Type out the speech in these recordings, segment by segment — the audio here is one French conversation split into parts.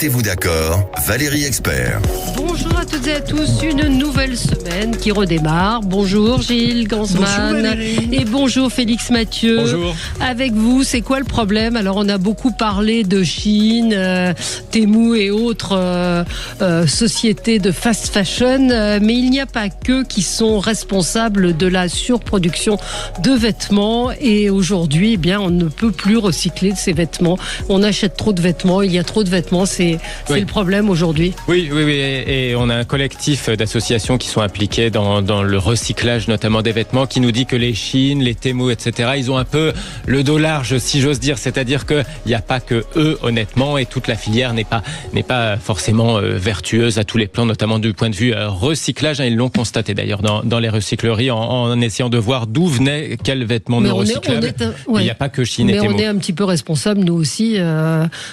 Mettez-vous d'accord, Valérie Expert. Bonjour à toutes et à tous, une nouvelle semaine qui redémarre. Bonjour Gilles Gansman et bonjour Félix Mathieu. Bonjour. Avec vous, c'est quoi le problème? Alors on a beaucoup parlé de Chine, Temu et autres sociétés de fast fashion, mais il n'y a pas qu'eux qui sont responsables de la surproduction de vêtements et aujourd'hui, eh bien, on ne peut plus recycler ces vêtements. On achète trop de vêtements, il y a trop de vêtements, c'est le problème aujourd'hui. Oui, et on a un collectif d'associations qui sont impliquées dans le recyclage notamment des vêtements qui nous dit que les Chines, les Temu, etc., ils ont un peu le dos large, si j'ose dire, c'est-à-dire qu'il n'y a pas que eux, honnêtement, et toute la filière n'est pas forcément vertueuse à tous les plans, notamment du point de vue recyclage. Ils l'ont constaté d'ailleurs dans les recycleries en essayant de voir d'où venaient quels vêtements non recyclables. Il n'y a pas que Chine et Temu. Mais on est un petit peu responsable, nous aussi,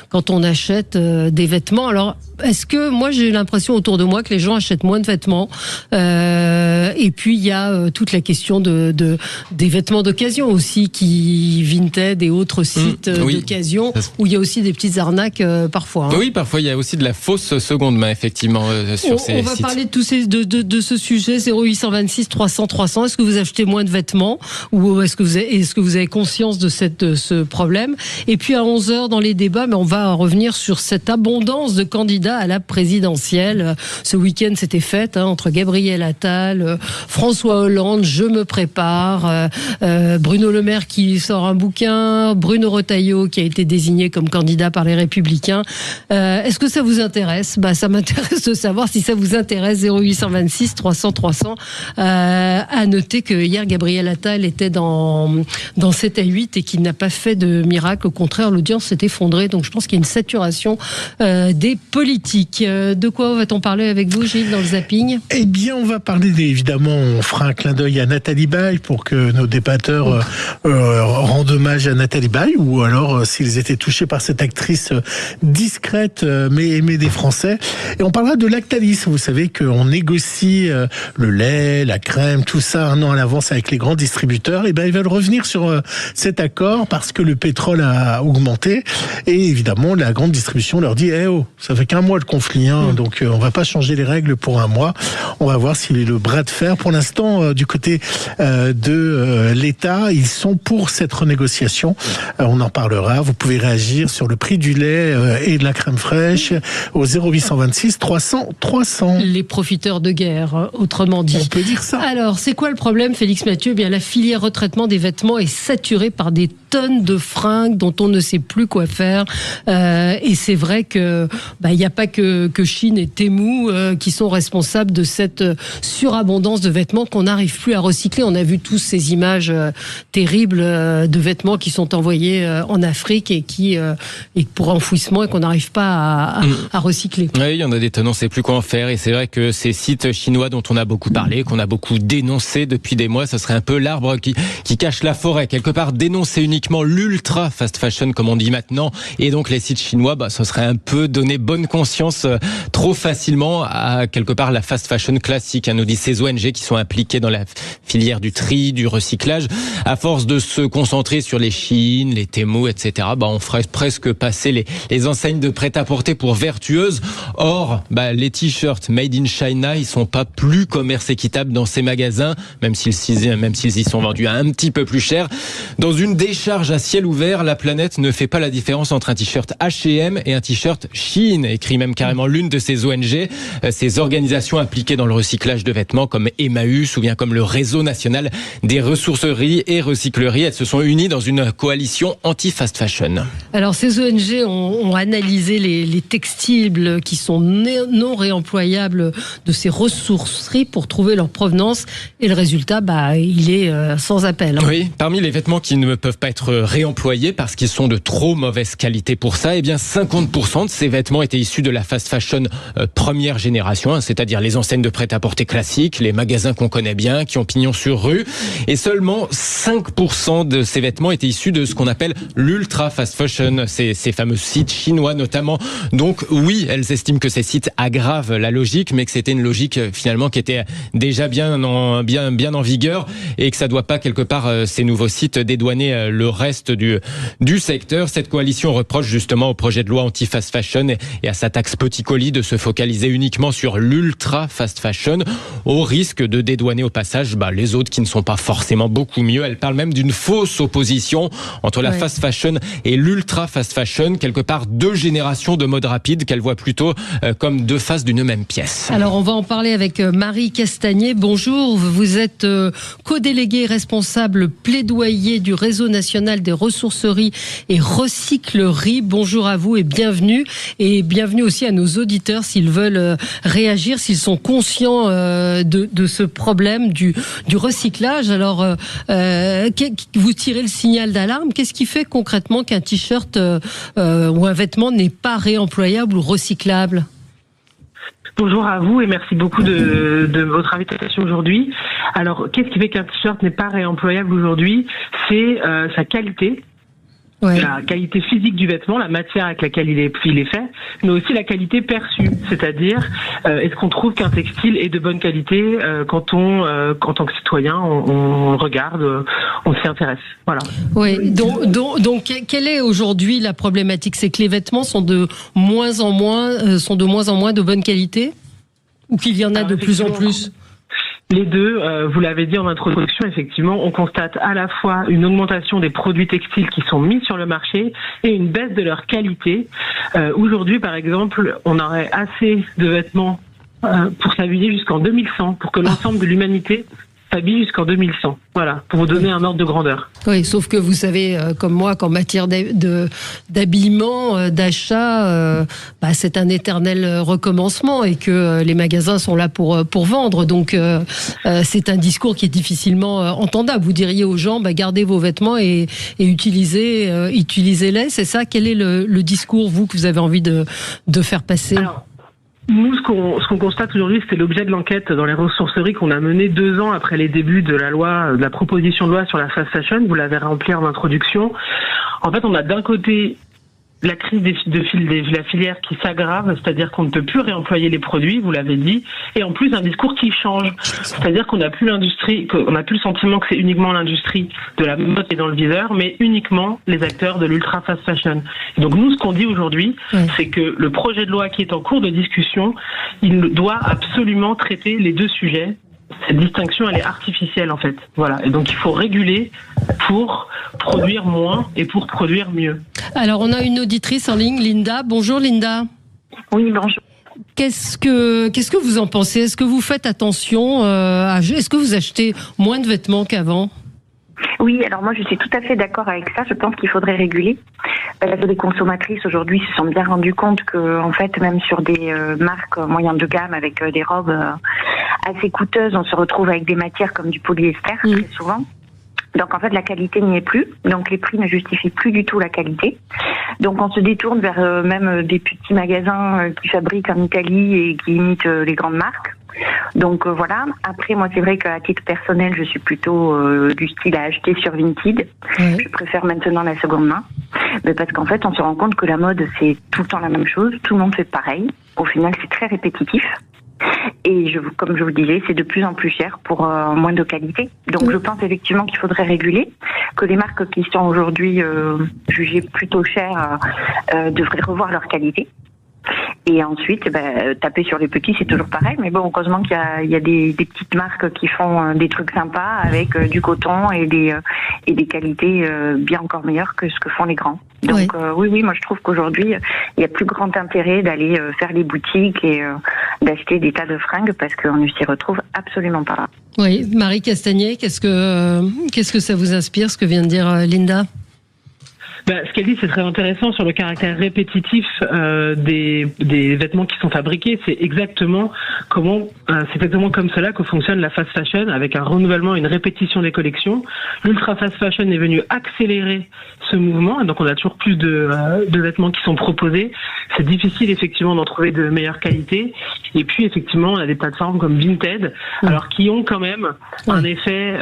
quand on achète des vêtements. Alors, est-ce que, moi j'ai l'impression autour de moi que les gens achètent moins de vêtements et puis il y a toute la question des vêtements d'occasion aussi, qui Vinted et autres sites d'occasion où il y a aussi des petites arnaques parfois. Oui, parfois il y a aussi de la fausse seconde main effectivement sur ces sites. On va parler de ce sujet. 0826 300 300. Est-ce que vous achetez moins de vêtements ou est-ce que vous avez conscience de ce problème? Et puis à 11h dans les débats, on va revenir sur cette abondance de candidats à la présidentielle. Ce week-end, c'était fête entre Gabriel Attal, François Hollande, je me prépare, Bruno Le Maire qui sort un bouquin, Bruno Retailleau qui a été désigné comme candidat par les Républicains. Est-ce que ça vous intéresse? Ça m'intéresse de savoir si ça vous intéresse. 0826 300 300. À noter que hier, Gabriel Attal était dans 7 à 8 et qu'il n'a pas fait de miracle. Au contraire, l'audience s'est effondrée. Donc je pense qu'il y a une saturation des politiques. De quoi va-t-on parler avec vous, Gilles, dans le zapping? Eh bien, on va parler évidemment, on fera un clin d'œil à Nathalie Baye pour que nos débatteurs rendent hommage à Nathalie Baye, ou alors s'ils étaient touchés par cette actrice discrète mais aimée des Français. Et on parlera de Lactalis. Vous savez qu'on négocie le lait, la crème, tout ça un an à l'avance avec les grands distributeurs. Et ils veulent revenir sur cet accord parce que le pétrole a augmenté. Et évidemment, la grande distribution leur dit ça fait qu'un mois le conflit, donc on va pas changer les règles pour un mois. On va voir s'il est le bras de fer. Pour l'instant, du côté de l'État, ils sont pour cette renégociation. On en parlera. Vous pouvez réagir sur le prix du lait et de la crème fraîche au 0826 300 300. Les profiteurs de guerre, autrement dit. On peut dire ça. Alors, c'est quoi le problème, Félix Mathieu? La filière retraitement des vêtements est saturée par des tonnes de fringues dont on ne sait plus quoi faire. Et c'est vrai que il n'y a pas que Chine et Temu qui sont responsables de cette surabondance de vêtements qu'on n'arrive plus à recycler. On a vu tous ces images terribles de vêtements qui sont envoyés en Afrique et pour enfouissement et qu'on n'arrive pas à recycler. Oui, il y en a des tonnes, on ne sait plus quoi en faire. Et c'est vrai que ces sites chinois dont on a beaucoup parlé, qu'on a beaucoup dénoncé depuis des mois, ce serait un peu l'arbre qui cache la forêt. Quelque part, dénoncer uniquement l'ultra fast fashion, comme on dit maintenant, et donc les sites chinois, ce serait un peu donner bonne conscience trop facilement à quelque part la fast fashion classique, nous disent ces ONG qui sont impliquées dans la filière du tri, du recyclage. À force de se concentrer sur les Chines, les Temu, etc., on ferait presque passer les enseignes de prêt-à-porter pour vertueuses. Or, les t-shirts made in China, ils sont pas plus commerce équitable dans ces magasins, même s'ils y sont vendus un petit peu plus cher. Dans une décharge à ciel ouvert, la planète ne fait pas la différence entre un t-shirt H&M et un t-shirt Shein, écrit même carrément l'une de ces ONG, ces organisations impliquées dans le recyclage de vêtements comme Emmaüs ou bien comme le Réseau national des ressourceries et recycleries. Elles se sont unies dans une coalition anti-fast fashion. Alors ces ONG ont analysé les textiles qui sont non réemployables de ces ressourceries pour trouver leur provenance et le résultat, il est sans appel. Oui, parmi les vêtements qui ne peuvent pas être réemployés parce qu'ils sont de trop mauvaise qualité pour ça, 50% de ces vêtements étaient issus de la fast fashion première génération, c'est-à-dire les enseignes de prêt-à-porter classiques, les magasins qu'on connaît bien, qui ont pignon sur rue, et seulement 5% de ces vêtements étaient issus de ce qu'on appelle l'ultra fast fashion, ces fameux sites chinois notamment. Donc oui, elles estiment que ces sites aggravent la logique, mais que c'était une logique finalement qui était déjà bien en vigueur, et que ça doit pas quelque part ces nouveaux sites dédouaner le le reste du secteur. Cette coalition reproche justement au projet de loi anti-fast fashion et à sa taxe petit colis de se focaliser uniquement sur l'ultra fast fashion, au risque de dédouaner au passage les autres qui ne sont pas forcément beaucoup mieux. Elle parle même d'une fausse opposition entre la fast fashion et l'ultra fast fashion, quelque part deux générations de mode rapide qu'elle voit plutôt comme deux faces d'une même pièce. Alors on va en parler avec Marie Castagnet. Bonjour, vous êtes co-déléguée responsable plaidoyer du réseau national des ressourceries et recycleries. Bonjour à vous et bienvenue aussi à nos auditeurs s'ils veulent réagir, s'ils sont conscients de ce problème du recyclage. Alors vous tirez le signal d'alarme. Qu'est-ce qui fait concrètement qu'un t-shirt ou un vêtement n'est pas réemployable ou recyclable ? Bonjour à vous et merci beaucoup de votre invitation aujourd'hui. Alors, qu'est-ce qui fait qu'un t-shirt n'est pas réemployable aujourd'hui ? C'est sa qualité. Ouais. La qualité physique du vêtement, la matière avec laquelle il est fait, mais aussi la qualité perçue, c'est-à-dire est-ce qu'on trouve qu'un textile est de bonne qualité quand on, en tant que citoyen, on regarde, on s'y intéresse. Voilà. Oui. Donc, quelle est aujourd'hui la problématique ? C'est que les vêtements sont de moins en moins de bonne qualité, ou qu'il y en a de plus en plus ? Les deux, vous l'avez dit en introduction, effectivement, on constate à la fois une augmentation des produits textiles qui sont mis sur le marché et une baisse de leur qualité. Aujourd'hui, par exemple, on aurait assez de vêtements pour s'habiller jusqu'en 2100, pour que l'ensemble de l'humanité s'habille jusqu'en 2100. Voilà, pour vous donner un ordre de grandeur. Oui, sauf que vous savez, comme moi, qu'en matière d'habillement, d'achat, c'est un éternel recommencement et que les magasins sont là pour vendre. Donc, c'est un discours qui est difficilement entendable. Vous diriez aux gens, gardez vos vêtements et utilisez-les. C'est ça ? Quel est le discours, vous, que vous avez envie de faire passer ? Alors, nous, ce qu'on constate aujourd'hui, c'était l'objet de l'enquête dans les ressourceries qu'on a menée 2 ans après les débuts de la proposition de loi sur la fast fashion. Vous l'avez rempli en introduction. En fait, on a d'un côté la crise de la filière qui s'aggrave, c'est-à-dire qu'on ne peut plus réemployer les produits, vous l'avez dit, et en plus un discours qui change, c'est-à-dire qu'on n'a plus le sentiment que c'est uniquement l'industrie de la mode qui est dans le viseur, mais uniquement les acteurs de l'ultra fast fashion. Et donc nous, ce qu'on dit aujourd'hui, c'est que le projet de loi qui est en cours de discussion, il doit absolument traiter les deux sujets. Cette distinction, elle est artificielle en fait. Voilà. Et donc il faut réguler pour produire moins et pour produire mieux. Alors on a une auditrice en ligne, Linda. Bonjour Linda. Oui, bonjour. Qu'est-ce que vous en pensez ? Est-ce que vous faites attention est-ce que vous achetez moins de vêtements qu'avant ? Oui, alors moi je suis tout à fait d'accord avec ça. Je pense qu'il faudrait réguler. Les consommatrices aujourd'hui se sont bien rendues compte que, en fait, même sur des marques moyen de gamme avec des robes assez coûteuses, on se retrouve avec des matières comme du polyester très souvent. Donc en fait la qualité n'y est plus, donc les prix ne justifient plus du tout la qualité. Donc on se détourne vers même des petits magasins qui fabriquent en Italie et qui imitent les grandes marques. Donc voilà. Après moi c'est vrai qu'à titre personnel je suis plutôt du style à acheter sur Vinted. Je préfère maintenant la seconde main, mais parce qu'en fait on se rend compte que la mode c'est tout le temps la même chose, tout le monde fait pareil. Au final c'est très répétitif. Et comme je vous disais, c'est de plus en plus cher pour moins de qualité. Donc je pense effectivement qu'il faudrait réguler, que les marques qui sont aujourd'hui jugées plutôt chères devraient revoir leur qualité. Et ensuite, taper sur les petits, c'est toujours pareil. Mais bon, heureusement qu'il y a des petites marques qui font des trucs sympas avec du coton et des qualités bien encore meilleures que ce que font les grands. Donc oui, moi je trouve qu'aujourd'hui, il y a plus grand intérêt d'aller faire les boutiques et d'acheter des tas de fringues parce qu'on ne s'y retrouve absolument pas. Oui, Marie Castagnet, qu'est-ce que ça vous inspire, ce que vient de dire Linda ? Ce qu'elle dit, c'est très intéressant sur le caractère répétitif des vêtements qui sont fabriqués. C'est exactement comme cela que fonctionne la fast fashion, avec un renouvellement, une répétition des collections. L'ultra fast fashion est venu accélérer ce mouvement, donc on a toujours plus de vêtements qui sont proposés. C'est difficile effectivement d'en trouver de meilleure qualité. Et puis effectivement, on a des plateformes comme Vinted, alors qui ont quand même un effet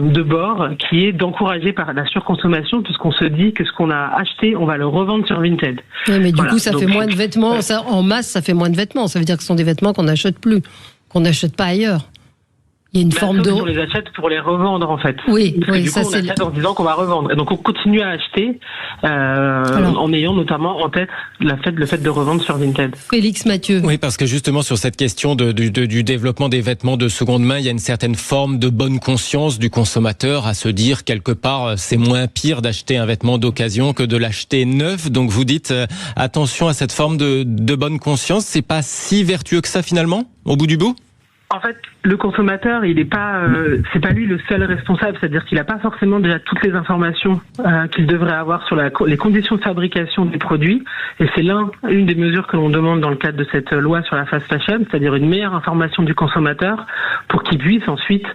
de bord qui est d'encourager par la surconsommation, puisqu'on se dit que ce qu'on a acheté, on va le revendre sur Vinted. Oui, mais du coup, ça fait moins de vêtements. Ça, en masse, ça fait moins de vêtements. Ça veut dire que ce sont des vêtements qu'on n'achète plus, qu'on n'achète pas ailleurs. Il y a une forme de... On les achète pour les revendre, en fait. Oui, parce que du ça coup, on c'est... achète en disant qu'on va revendre. Et donc, on continue à acheter en ayant notamment en tête le fait de revendre sur Vinted. Félix Mathieu. Oui, parce que justement, sur cette question du développement des vêtements de seconde main, il y a une certaine forme de bonne conscience du consommateur à se dire, quelque part, c'est moins pire d'acheter un vêtement d'occasion que de l'acheter neuf. Donc, vous dites, attention à cette forme de bonne conscience. C'est pas si vertueux que ça, finalement, au bout du bout? En fait, le consommateur, il est pas, c'est pas lui le seul responsable. C'est-à-dire qu'il n'a pas forcément déjà toutes les informations qu'il devrait avoir sur les conditions de fabrication des produits. Et c'est une des mesures que l'on demande dans le cadre de cette loi sur la fast fashion, c'est-à-dire une meilleure information du consommateur pour qu'il puisse ensuite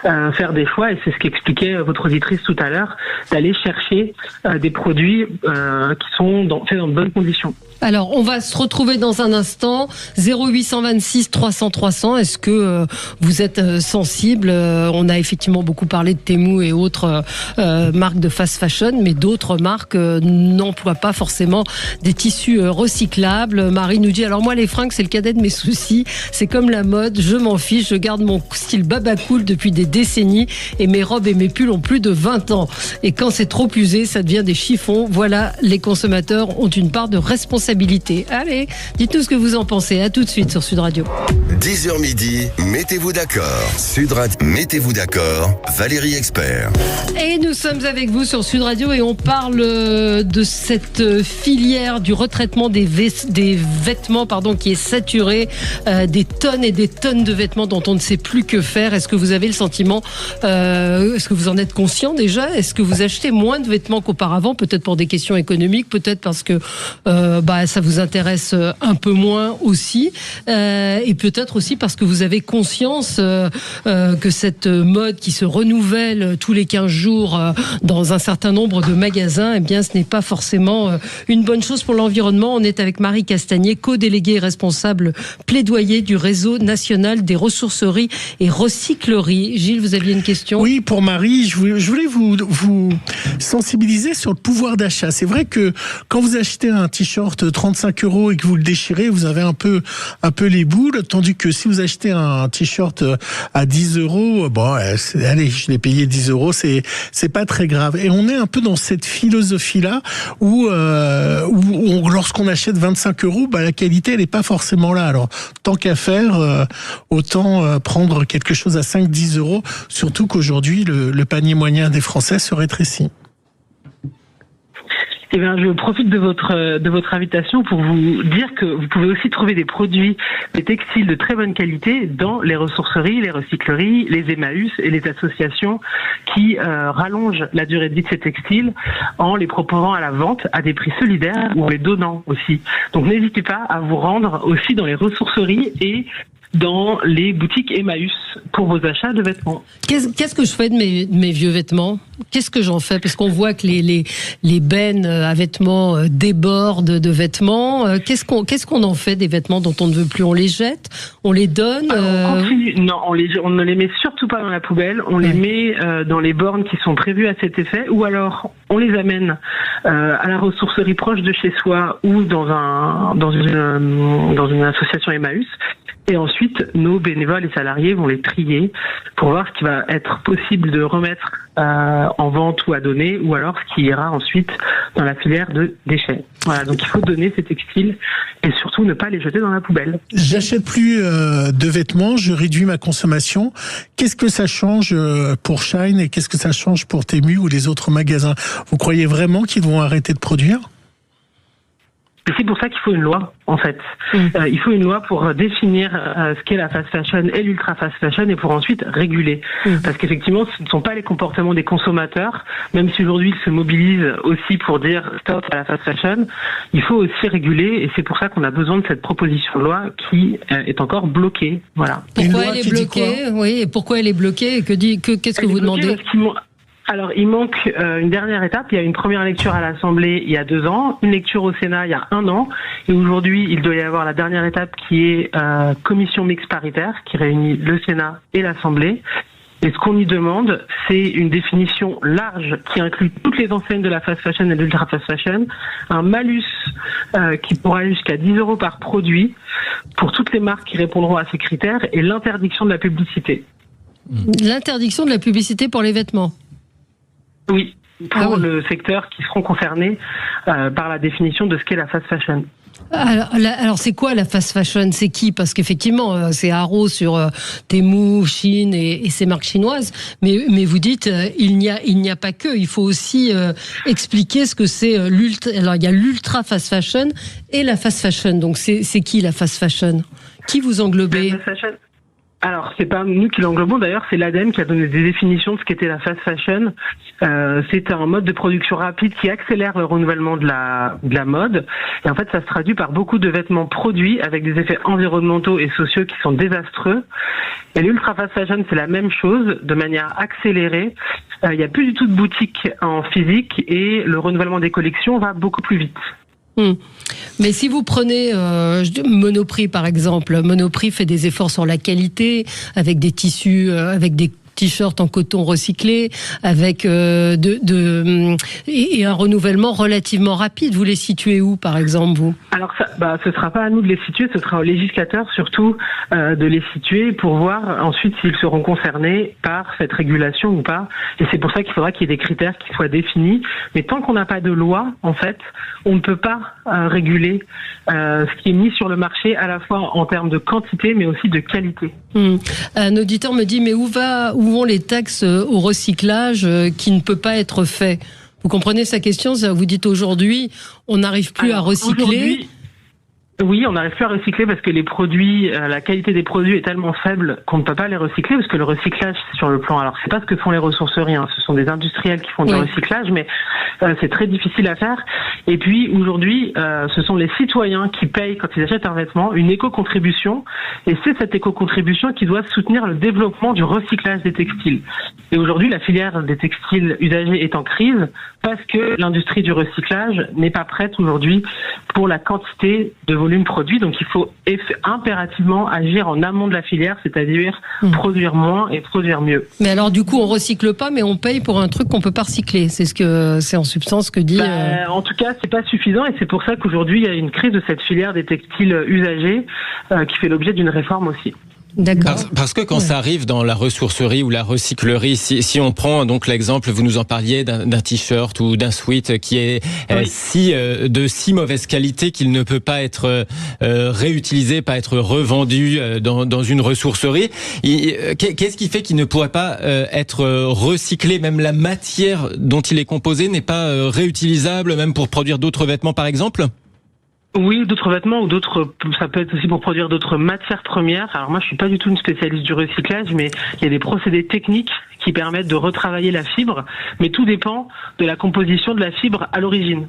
faire des choix. Et c'est ce qu'expliquait votre auditrice tout à l'heure, d'aller chercher des produits qui sont faits dans de bonnes conditions. Alors, on va se retrouver dans un instant. 0826 300 300. Est-ce que vous êtes sensible? On a effectivement beaucoup parlé de Temu et autres marques de fast fashion, mais d'autres marques n'emploient pas forcément des tissus recyclables. Marie nous dit, alors moi, les fringues, c'est le cadet de mes soucis. C'est comme la mode. Je m'en fiche. Je garde mon style baba cool depuis des décennies et mes robes et mes pulls ont plus de 20 ans. Et quand c'est trop usé, ça devient des chiffons. Voilà, les consommateurs ont une part de responsabilité. Allez, dites-nous ce que vous en pensez. À tout de suite sur Sud Radio. 10h midi, mettez-vous d'accord. Sud Radio, mettez-vous d'accord. Valérie Expert. Et nous sommes avec vous sur Sud Radio et on parle de cette filière du retraitement des vêtements, qui est saturée, des tonnes et des tonnes de vêtements dont on ne sait plus que faire. Est-ce que vous avez le sentiment, est-ce que vous en êtes conscient déjà? Est-ce que vous achetez moins de vêtements qu'auparavant? Peut-être pour des questions économiques, peut-être parce que ça vous intéresse un peu moins aussi, et peut-être aussi parce que vous avez conscience que cette mode qui se renouvelle tous les 15 jours dans un certain nombre de magasins, eh bien, ce n'est pas forcément une bonne chose pour l'environnement. On est avec Marie Castagnier, co-déléguée et responsable plaidoyer du réseau national des ressourceries et recycleries. Gilles, vous aviez une question? Oui, pour Marie, je voulais vous sensibiliser sur le pouvoir d'achat. C'est vrai que quand vous achetez un t-shirt 35 € et que vous le déchirez, vous avez un peu les boules, tandis que si vous achetez un t-shirt à 10 €, allez, je l'ai payé 10 €, c'est pas très grave. Et on est un peu dans cette philosophie-là où lorsqu'on achète 25 €, la qualité elle est pas forcément là. Alors tant qu'à faire, autant prendre quelque chose à 5-10 €, surtout qu'aujourd'hui le panier moyen des Français se rétrécit. Eh bien, je profite de votre invitation pour vous dire que vous pouvez aussi trouver des produits, des textiles de très bonne qualité dans les ressourceries, les recycleries, les Emmaüs et les associations qui rallongent la durée de vie de ces textiles en les proposant à la vente à des prix solidaires ou en les donnant aussi. Donc n'hésitez pas à vous rendre aussi dans les ressourceries et dans les boutiques Emmaüs pour vos achats de vêtements. Qu'est-ce que je fais de mes vieux vêtements? Qu'est-ce que j'en fais? Parce qu'on voit que les bennes à vêtements débordent de vêtements. Qu'est-ce qu'on en fait des vêtements dont on ne veut plus? On les jette? On les donne? On continue. Non, on ne les met surtout pas dans la poubelle. On les met dans les bornes qui sont prévues à cet effet, ou alors on les amène à la ressourcerie proche de chez soi ou dans une association Emmaüs. Et ensuite, nos bénévoles et salariés vont les trier pour voir ce qui va être possible de remettre en vente ou à donner, ou alors ce qui ira ensuite dans la filière de déchets. Voilà, donc il faut donner ces textiles et surtout ne pas les jeter dans la poubelle. J'achète plus de vêtements, je réduis ma consommation. Qu'est-ce que ça change pour Shine et qu'est-ce que ça change pour Temu ou les autres magasins? Vous croyez vraiment qu'ils vont arrêter de produire? Et c'est pour ça qu'il faut une loi, en fait. Il faut une loi pour définir ce qu'est la fast fashion et l'ultra fast fashion et pour ensuite réguler. Parce qu'effectivement, ce ne sont pas les comportements des consommateurs, même si aujourd'hui ils se mobilisent aussi pour dire stop à la fast fashion, il faut aussi réguler et c'est pour ça qu'on a besoin de cette proposition de loi qui est encore bloquée. Voilà. Pourquoi elle est bloquée? Oui, et pourquoi elle est bloquée? Qu'est-ce que vous demandez? Alors, il manque une dernière étape. Il y a une première lecture à l'Assemblée il y a 2 ans, une lecture au Sénat il y a 1 an, et aujourd'hui, il doit y avoir la dernière étape qui est commission mixte paritaire, qui réunit le Sénat et l'Assemblée. Et ce qu'on y demande, c'est une définition large qui inclut toutes les enseignes de la fast fashion et de l'ultra fast fashion, un malus qui pourra aller jusqu'à 10 € par produit pour toutes les marques qui répondront à ces critères et l'interdiction de la publicité. L'interdiction de la publicité pour les vêtements. Oui, pour le secteur qui seront concernés par la définition de ce qu'est la fast fashion. Alors c'est quoi la fast fashion? C'est qui? Parce qu'effectivement, c'est Haro sur Temu, Chine et ces marques chinoises. Mais vous dites, il n'y a pas que. Il faut aussi expliquer ce que c'est l'ultra. Alors il y a l'ultra fast fashion et la fast fashion. Donc c'est qui la fast fashion? Qui vous englobez? La fast fashion. Alors, c'est pas nous qui l'englobons, d'ailleurs, c'est l'ADEME qui a donné des définitions de ce qu'était la fast fashion. C'est un mode de production rapide qui accélère le renouvellement de la mode. Et en fait, ça se traduit par beaucoup de vêtements produits avec des effets environnementaux et sociaux qui sont désastreux. Et l'ultra fast fashion, c'est la même chose, de manière accélérée. Il n'y a plus du tout de boutiques en physique et le renouvellement des collections va beaucoup plus vite. Mais si vous prenez Monoprix par exemple, Monoprix fait des efforts sur la qualité avec des tissus, avec des t-shirts en coton recyclé, avec et un renouvellement relativement rapide. Vous les situez où, par exemple, vous? Alors, ce sera pas à nous de les situer, ce sera aux législateurs surtout de les situer pour voir ensuite s'ils seront concernés par cette régulation ou pas. Et c'est pour ça qu'il faudra qu'il y ait des critères qui soient définis. Mais tant qu'on n'a pas de loi, en fait, on ne peut pas réguler ce qui est mis sur le marché, à la fois en termes de quantité, mais aussi de qualité. Un auditeur me dit, mais où vont les taxes au recyclage qui ne peut pas être fait? Vous comprenez sa question? Vous dites aujourd'hui, on n'arrive plus à recycler. Oui, on n'arrive plus à recycler parce que les produits, la qualité des produits est tellement faible qu'on ne peut pas les recycler, parce que le recyclage, c'est sur le plan. Alors, c'est pas ce que font les ressourceries, hein, ce sont des industriels qui font du recyclage, mais c'est très difficile à faire. Et puis, aujourd'hui, ce sont les citoyens qui payent, quand ils achètent un vêtement, une éco-contribution, et c'est cette éco-contribution qui doit soutenir le développement du recyclage des textiles. Et aujourd'hui, la filière des textiles usagés est en crise parce que l'industrie du recyclage n'est pas prête aujourd'hui pour la quantité de volume produit. Donc il faut impérativement agir en amont de la filière, c'est-à-dire produire moins et produire mieux. Mais alors du coup on recycle pas, mais on paye pour un truc qu'on peut pas recycler. C'est en substance ce que dit. En tout cas, c'est pas suffisant, et c'est pour ça qu'aujourd'hui il y a une crise de cette filière des textiles usagés qui fait l'objet d'une réforme aussi. Parce que quand ça arrive dans la ressourcerie ou la recyclerie, si on prend donc l'exemple, vous nous en parliez d'un t-shirt ou d'un sweat qui est de si mauvaise qualité qu'il ne peut pas être réutilisé, pas être revendu dans une ressourcerie, qu'est-ce qui fait qu'il ne pourrait pas être recyclé? Même la matière dont il est composé n'est pas réutilisable, même pour produire d'autres vêtements par exemple? Oui, d'autres vêtements ou d'autres, ça peut être aussi pour produire d'autres matières premières. Alors moi, je suis pas du tout une spécialiste du recyclage, mais il y a des procédés techniques qui permettent de retravailler la fibre, mais tout dépend de la composition de la fibre à l'origine.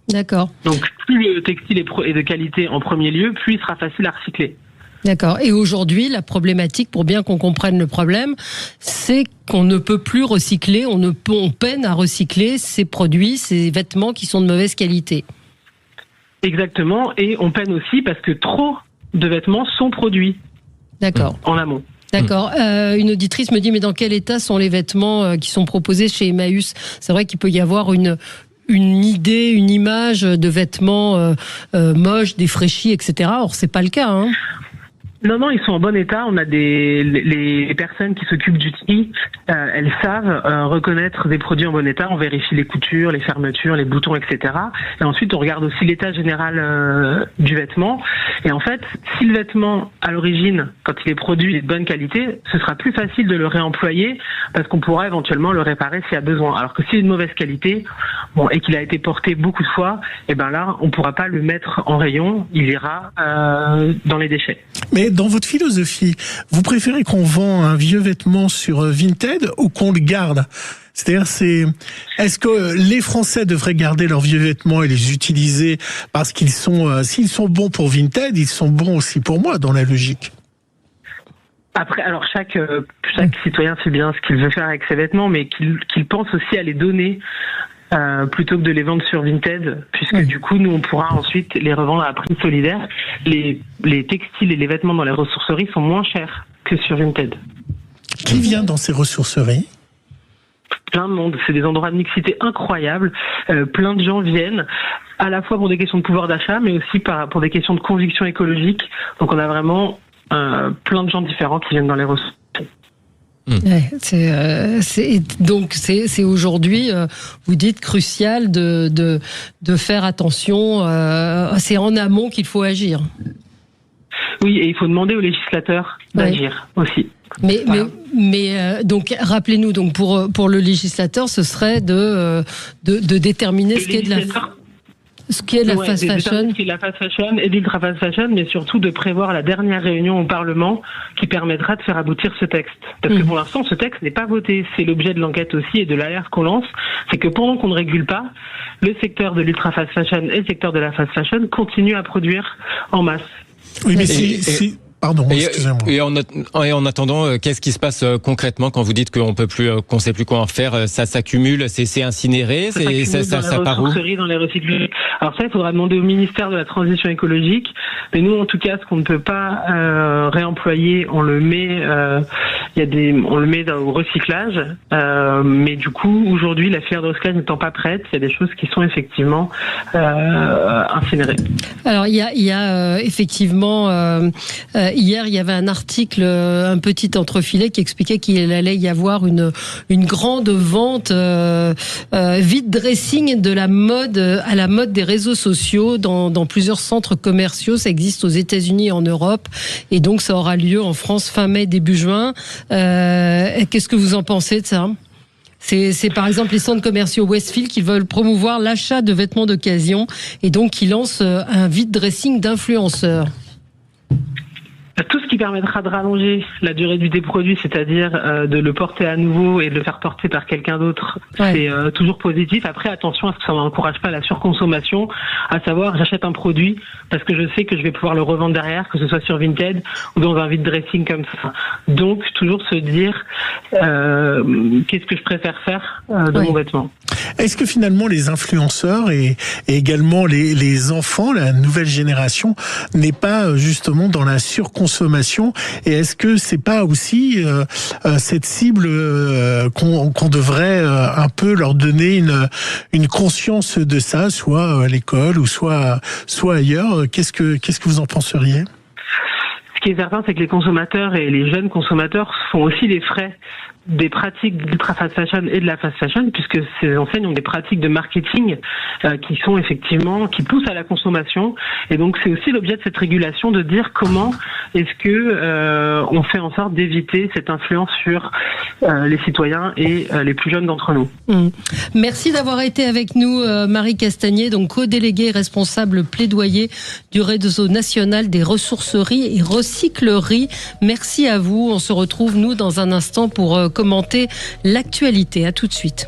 D'accord. Donc, plus le textile est de qualité en premier lieu, plus il sera facile à recycler. D'accord. Et aujourd'hui, la problématique, pour bien qu'on comprenne le problème, c'est qu'on ne peut plus recycler, on peine à recycler ces produits, ces vêtements qui sont de mauvaise qualité. Exactement, et on peine aussi parce que trop de vêtements sont produits. D'accord. En amont. D'accord. Une auditrice me dit, mais dans quel état sont les vêtements qui sont proposés chez Emmaüs? C'est vrai qu'il peut y avoir une idée, une image de vêtements moches, défraîchis, etc. Or, c'est pas le cas, hein. Non, ils sont en bon état. On a les personnes qui s'occupent du tri, elles savent reconnaître des produits en bon état. On vérifie les coutures, les fermetures, les boutons, etc. Et ensuite, on regarde aussi l'état général du vêtement. Et en fait, si le vêtement, à l'origine, quand il est produit, est de bonne qualité, ce sera plus facile de le réemployer parce qu'on pourra éventuellement le réparer s'il y a besoin. Alors que s'il est de mauvaise qualité, et qu'il a été porté beaucoup de fois, et ben là, on pourra pas le mettre en rayon. Il ira dans les déchets. Mais dans votre philosophie, vous préférez qu'on vend un vieux vêtement sur Vinted ou qu'on le garde? C'est-à-dire, est-ce que les Français devraient garder leurs vieux vêtements et les utiliser parce qu'ils sont, s'ils sont bons pour Vinted, ils sont bons aussi pour moi, dans la logique? Après, alors chaque citoyen sait bien ce qu'il veut faire avec ses vêtements, mais qu'il pense aussi à les donner plutôt que de les vendre sur Vinted, puisque du coup, nous, on pourra ensuite les revendre à prix solidaire. Les textiles et les vêtements dans les ressourceries sont moins chers que sur Vinted. Qui vient dans ces ressourceries? Plein de monde. C'est des endroits de mixité incroyables. Plein de gens viennent, à la fois pour des questions de pouvoir d'achat, mais aussi pour des questions de conviction écologique. Donc, on a vraiment plein de gens différents qui viennent dans les ressourceries. Ouais, donc c'est aujourd'hui, vous dites, crucial de faire attention. C'est en amont qu'il faut agir. Oui, et il faut demander aux législateurs d'agir aussi. Mais donc rappelez-nous, donc pour le législateur, ce serait de déterminer ce qui est de la fast fashion. Ce qui est de la fast fashion et de l'ultra fast fashion, mais surtout de prévoir la dernière réunion au Parlement qui permettra de faire aboutir ce texte. Parce que pour l'instant, ce texte n'est pas voté. C'est l'objet de l'enquête aussi et de l'alerte qu'on lance. C'est que pendant qu'on ne régule pas, le secteur de l'ultra fast fashion et le secteur de la fast fashion continuent à produire en masse. Oui, mais pardon, excusez-moi. Et en attendant, qu'est-ce qui se passe concrètement quand vous dites qu'on sait plus quoi en faire? Ça s'accumule, c'est incinéré, ça part où? Dans les recycleries. Alors ça, il faudra demander au ministère de la Transition écologique. Mais nous, en tout cas, ce qu'on ne peut pas réemployer, on le met, on le met au recyclage. Mais du coup, aujourd'hui, la filière de recyclage n'étant pas prête, il y a des choses qui sont effectivement incinérées. Alors il y a effectivement hier, il y avait un article, un petit entrefilet qui expliquait qu'il allait y avoir une grande vente vide dressing de la mode à la mode des réseaux sociaux dans plusieurs centres commerciaux. Ça existe aux États-Unis et en Europe, et donc ça aura lieu en France fin mai, début juin. Qu'est-ce que vous en pensez de ça ? C'est par exemple les centres commerciaux Westfield qui veulent promouvoir l'achat de vêtements d'occasion et donc qui lancent un vide dressing d'influenceurs. Tout ce qui permettra de rallonger la durée du produit, c'est-à-dire de le porter à nouveau et de le faire porter par quelqu'un d'autre, c'est toujours positif. Après, attention à ce que ça n'encourage pas la surconsommation, à savoir j'achète un produit parce que je sais que je vais pouvoir le revendre derrière, que ce soit sur Vinted ou dans un vide dressing comme ça. Donc, toujours se dire qu'est-ce que je préfère faire de mon vêtement. Est-ce que finalement les influenceurs et également les enfants, la nouvelle génération, n'est pas justement dans la surconsommation, et est-ce que c'est pas aussi cette cible qu'on devrait un peu leur donner une conscience de ça, soit à l'école ou soit ailleurs? Qu'est-ce que vous en penseriez? Ce qui est certain, c'est que les consommateurs et les jeunes consommateurs font aussi les frais des pratiques de l'ultra fast fashion et de la fast fashion, puisque ces enseignes ont des pratiques de marketing qui sont effectivement, qui poussent à la consommation. Et donc c'est aussi l'objet de cette régulation, de dire comment est-ce que on fait en sorte d'éviter cette influence sur les citoyens et les plus jeunes d'entre nous. Merci d'avoir été avec nous, Marie Castagnier, donc co-déléguée responsable plaidoyer du réseau national des ressourceries et recycleries. Merci à vous. On se retrouve, nous, dans un instant pour commenter l'actualité. À tout de suite.